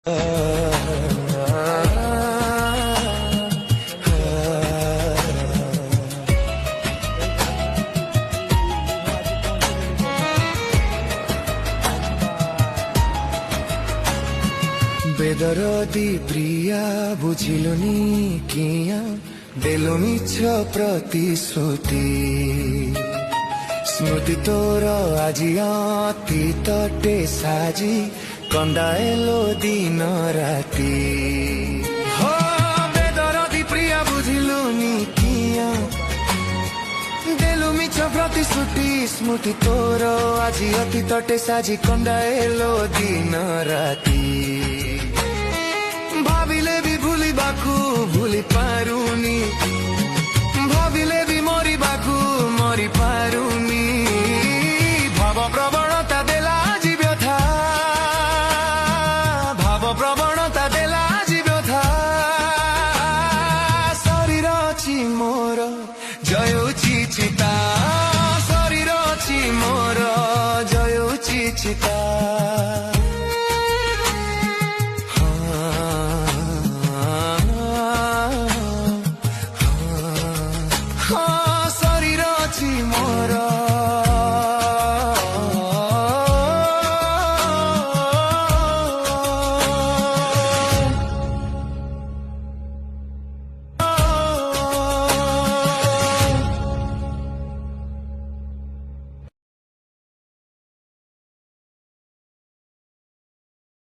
বেদরদি প্রিয়া বুঝিলুনি কিয়া দেলু মিছ প্রতিশ্রুতি স্মৃতি তোর আজি অতীতটে সাজি কন্দাইলো দিন রাতি বেদরদি প্রিয়া বুঝিলুনি কিয়া দেলু মিছ প্রতিশ্রুতি স্মৃতি তোর আজি অতীতটে সাজি কন্দাইলো দিন রাতি ভাবিলে বি ভুলিবাকু ভুলি পাରୁନି ভাবিলে বি মরিবাকু মরি পাରୁନି ভাব প্রবণতা দেলা আজি ব্যথা ভাব প্রবণতা দেলা আজি ব্যথা শরীর অছি মোর জয়ুছি চিতা শরীর অছি মোর জয়ুছি চিতা।